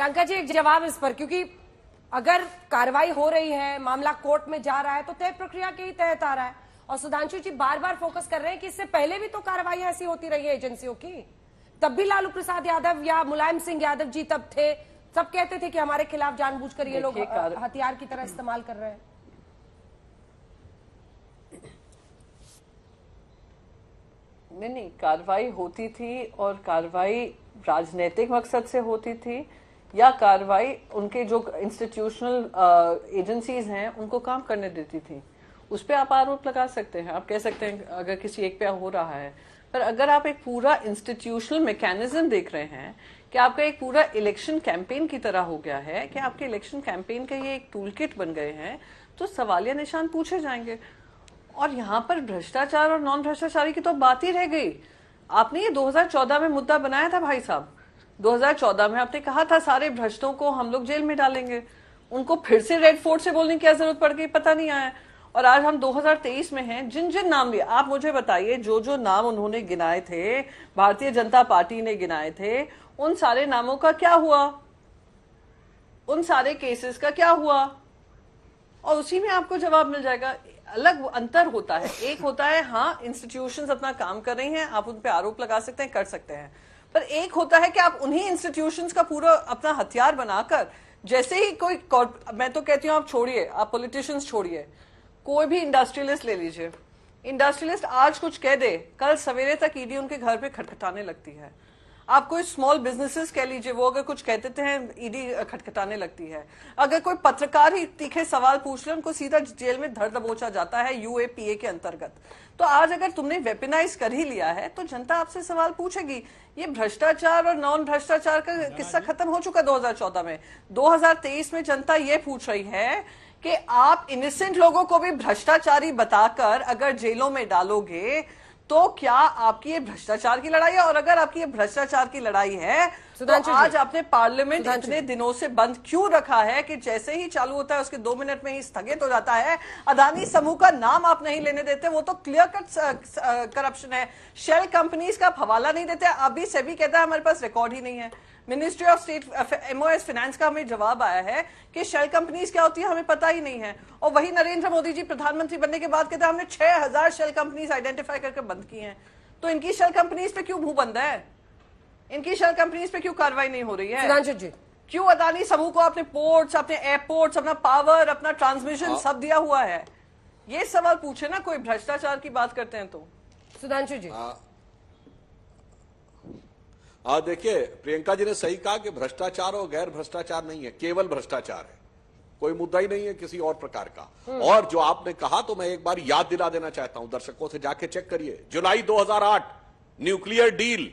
प्रियंका जी, एक जवाब इस पर, क्योंकि अगर कार्रवाई हो रही है, मामला कोर्ट में जा रहा है, तो तय प्रक्रिया के ही तहत आ रहा है। और सुधांशु जी बार बार फोकस कर रहे हैं कि इससे पहले भी तो कार्रवाई ऐसी होती रही है एजेंसियों की। तब भी लालू प्रसाद यादव या मुलायम सिंह यादव जी तब थे, सब कहते थे कि हमारे खिलाफ जानबूझकर ये लोग हथियार की तरह इस्तेमाल कर रहे हैं। नहीं, कार्रवाई होती थी और कार्रवाई राजनीतिक मकसद से होती थी या कार्रवाई उनके जो इंस्टीट्यूशनल एजेंसीज हैं उनको काम करने देती थी, उस पर आप आरोप लगा सकते हैं। आप कह सकते हैं अगर किसी एक पे हो रहा है, पर अगर आप एक पूरा इंस्टीट्यूशनल मैकेनिज्म देख रहे हैं कि आपका एक पूरा इलेक्शन कैंपेन की तरह हो गया है, कि आपके इलेक्शन कैंपेन का ये एक टूल किट बन गए हैं, तो सवालिया निशान पूछे जाएंगे। और यहाँ पर भ्रष्टाचार और नॉन भ्रष्टाचारी की तो बात ही रह गई। आपने ये 2014 में मुद्दा बनाया था भाई साहब, 2014 में आपने कहा था सारे भ्रष्टों को हम लोग जेल में डालेंगे, उनको फिर से रेड फोर्ट से बोलने की क्या जरूरत पड़ गई, पता नहीं आया। और आज हम 2023 में हैं, जिन जिन नाम लिए आप मुझे बताइए, जो जो नाम उन्होंने गिनाए थे, भारतीय जनता पार्टी ने गिनाए थे, उन सारे नामों का क्या हुआ, उन सारे केसेस का क्या हुआ, और उसी में आपको जवाब मिल जाएगा। अलग अंतर होता है, एक होता है हाँ इंस्टीट्यूशंस अपना काम कर रही हैं, आप उन पे आरोप लगा सकते हैं, कर सकते हैं, पर एक होता है कि आप उन्हीं इंस्टीट्यूशंस का पूरा अपना हथियार बनाकर, जैसे ही कोई, मैं तो कहती हूं आप छोड़िए, आप पॉलिटिशियंस छोड़िए, कोई भी इंडस्ट्रियलिस्ट ले लीजिए, इंडस्ट्रियलिस्ट आज कुछ कह दे, कल सवेरे तक ईडी उनके घर पे खटखटाने लगती है। आप कोई स्मॉल बिजनेसेस कह लीजिए, वो अगर कुछ कहते हैं ईडी खटखटाने लगती है। अगर कोई पत्रकार ही तीखे सवाल पूछ ले, उनको सीधा जेल में धर दबोचा जाता है यूएपीए के अंतर्गत। तो आज अगर तुमने वेपनाइज कर ही लिया है तो जनता आपसे सवाल पूछेगी। ये भ्रष्टाचार और नॉन भ्रष्टाचार का किस्सा खत्म हो चुका 2014 में। 2023 में जनता ये पूछ रही है कि आप इनोसेंट लोगों को भी भ्रष्टाचारी बताकर अगर जेलों में डालोगे तो क्या आपकी ये भ्रष्टाचार की लड़ाई है? और अगर आपकी ये भ्रष्टाचार की लड़ाई है तो आज आपने पार्लियामेंट इतने दिनों से बंद क्यों रखा है कि जैसे ही चालू होता है उसके 2 मिनट में ही स्थगित हो जाता है? अदानी समूह का नाम आप नहीं लेने देते, वो तो क्लियर कट करप्शन है। शेल कंपनीज का हवाला नहीं देते, अभी सेबी कहता है हमारे पास रिकॉर्ड ही नहीं है। Ministry of state MOS finance का हमें जवाब आया है कि शेल कंपनीज क्या होती है हमें पता ही नहीं है। और वही नरेंद्र मोदी जी प्रधानमंत्री बनने के बाद कहते हैं हमने 6000 शेल कंपनीज आइडेंटिफाई करके बंद की हैं। तो इनकी शेल कंपनीज पे क्यों मुंह बंद है? इनकी शेल कंपनीज पे क्यों कार्रवाई नहीं हो रही है? जी क्यों अदानी समूह को अपने पोर्ट्स, अपने एयरपोर्ट्स, अपना पावर, अपना ट्रांसमिशन सब दिया हुआ है? ये सवाल पूछे ना कोई भ्रष्टाचार की बात करते हैं तो। सुधांशु जी देखिए, प्रियंका जी ने सही कहा कि भ्रष्टाचार और गैर भ्रष्टाचार नहीं है, केवल भ्रष्टाचार है, कोई मुद्दा ही नहीं है किसी और प्रकार का। और जो आपने कहा तो मैं एक बार याद दिला देना चाहता हूं, दर्शकों से जाके चेक करिए, जुलाई 2008 न्यूक्लियर डील,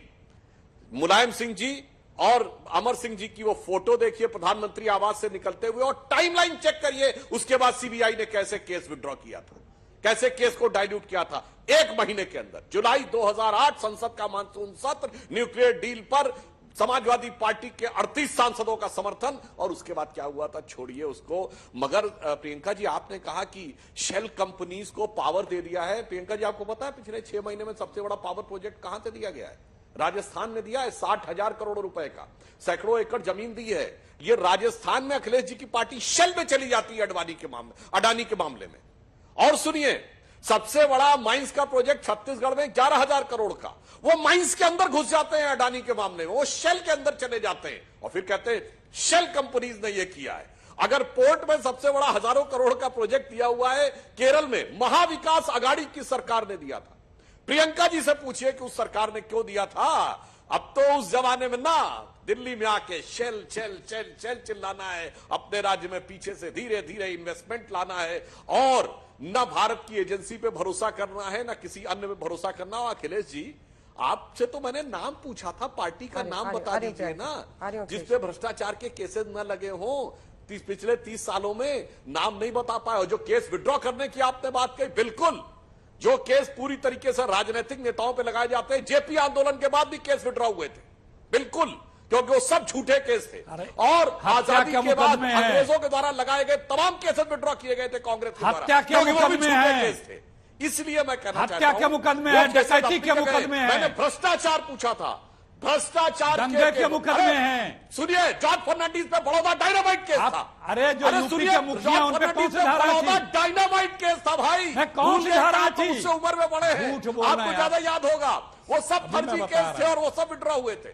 मुलायम सिंह जी और अमर सिंह जी की वो फोटो देखिए प्रधानमंत्री आवास से निकलते हुए, और टाइमलाइन चेक करिए उसके बाद सीबीआई ने कैसे केस विड्रॉ किया था, कैसे केस को डाइल्यूट किया था 1 महीने के अंदर। जुलाई 2008 संसद का मानसून सत्र, न्यूक्लियर डील पर समाजवादी पार्टी के 38 सांसदों का समर्थन, और उसके बाद क्या हुआ था छोड़िए उसको। मगर प्रियंका जी आपने कहा कि शेल कंपनीज को पावर दे दिया है। प्रियंका जी आपको पता है पिछले 6 महीने में सबसे बड़ा पावर प्रोजेक्ट कहां से दिया गया है? राजस्थान ने दिया है 60,000 करोड़ रुपए का, सैकड़ों एकड़ जमीन दी है। ये राजस्थान में अखिलेश जी की पार्टी शेल में चली जाती है अडानी के मामले में। और सुनिए, सबसे बड़ा माइंस का प्रोजेक्ट छत्तीसगढ़ में 11,000 करोड़ का, वो माइंस के अंदर घुस जाते हैं अडानी के मामले में, वो शेल के अंदर चले जाते हैं और फिर कहते हैं शेल कंपनीज ने ये किया है। अगर पोर्ट में सबसे बड़ा हजारों करोड़ का प्रोजेक्ट दिया हुआ है केरल में, महाविकास अघाड़ी की सरकार ने दिया था। प्रियंका जी से पूछिए कि उस सरकार ने क्यों दिया था। अब तो उस जमाने में ना दिल्ली में आके शेल शेल शेल शेल चिल्लाना है, अपने राज्य में पीछे से धीरे धीरे इन्वेस्टमेंट लाना है, और न भारत की एजेंसी पे भरोसा करना है, न किसी अन्य पे भरोसा करना। और अखिलेश जी आपसे तो मैंने नाम पूछा था, पार्टी का नाम बता दीजिए ना जिसपे भ्रष्टाचार के केसेस न लगे हों। पिछले 30 सालों में नाम नहीं बता पाए। और जो केस विड्रॉ करने की आपने बात कही, बिल्कुल, जो केस पूरी तरीके से राजनीतिक नेताओं पे लगाए जाते हैं, जेपी आंदोलन के बाद भी केस विड्रॉ हुए थे, बिल्कुल, क्योंकि वो सब झूठे केस थे। और आजादी के बाद अंग्रेजों के द्वारा लगाए गए तमाम केसेस विड्रॉ किए गए थे कांग्रेस के द्वारा, क्योंकि वो भी झूठे केस थे। इसलिए मैं कहना चाहता हूं, हत्या के मुकदमे हैं, डकैती के मुकदमे हैं। मैंने भ्रष्टाचार पूछा था, भ्रष्टाचार दंगे के मुकदमे हैं। सुनिए, जॉर्ज फर्नांडिस पे बड़ौदा डायनामाइट केस था। अरे जो यूपी के मुखिया उन पे कौन सी धारा बड़ौदा थी? डायनामाइट केस था भाई। कौन सी धारा थी? उससे उम्र में बड़े हैं, झूठ बोल रहे आपको हैं ज्यादा याद होगा। वो सब अभी मैं फर्जी बता केस थे रहा और वो सब विड्रॉ हुए थे।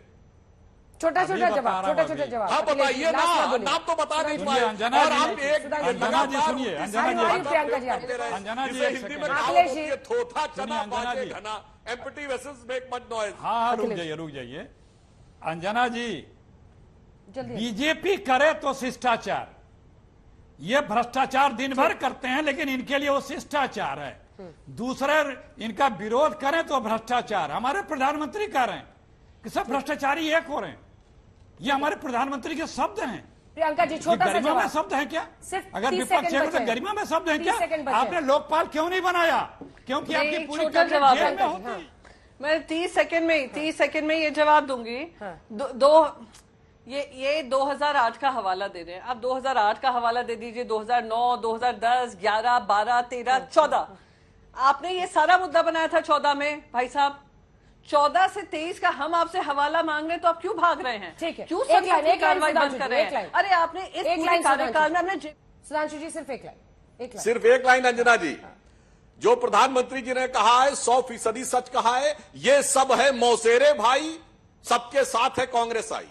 छोटा छोटा बता जवाब, रहा हूं छोटा छोटा अभी। जवाब। हाँ अखिलेश बताइए जी, लास्ट में ना, बोलिए। नाम तो बता नहीं सुनिए, पाए। अंजना और जी, आप एक अंजना जी सुनिए, अंजना जी, प्रियंका जी, अंजना जी, जिसे एक हिंदी सेकंड। में अखिलेश कहावत जी। होती है, थोथा सुनिए, चना अंजना बाजे जी। घना, empty vessels make much noise. हाँ, रुक अखिलेश। जाइए, रुक जाइए। अंजना जी, जल्दी बीजेपी करे तो शिष्टाचार, ये भ्रष्टाचार दिन भर करते हैं लेकिन इनके लिए वो शिष्टाचार है। दूसरे इनका विरोध करें तो भ्रष्टाचार। हमारे प्रधानमंत्री कह रहे हैं कि सब भ्रष्टाचारी एक हो रहे हैं। ये हमारे प्रधानमंत्री के शब्द हैं। प्रियंका जी, ये छोटा सा गरिमा में जवाब। शब्द है क्या? सिर्फ अगर 30 विपक्ष सेकंड है तो बचे हैं। गरिमा में शब्द है 30 क्या? सेकंड बचे आपने हैं। लोकपाल क्यों नहीं बनाया? क्योंकि नहीं, आपकी पूरी छोटा कैबिनेट जवाब जेल है। में होती हाँ। है। मैं 30 सेकंड में ये जवाब दूंगी। हाँ। ये 2008 का हवाला दे रहे हैं। आप 2008 का हवाला दे दीजिए, 2009, 2010, 11, 12, 13, 14। आपने ये सारा मुद्दा बनाया था 14 में भाई साहब। 14 से 23 का हम आपसे हवाला मांग रहे हैं तो आप क्यों भाग रहे हैं? ठीक है। क्यों एक लाइन, संसद की एक लाइन, कार्रवाई बंद सुधांशु कर जी, रहे एक हैं? लाइन। अरे आपने इस एक पूरे लाइन, कार्यकाल में हमने सुधांशु जी, सिर्फ एक लाइन, एक लाइन। सिर्फ एक लाइन अंजना जी, जो प्रधानमंत्री जी ने कहा है 100% सच कहा है। ये सब है मौसेरे भाई, सबके साथ है कांग्रेस आई।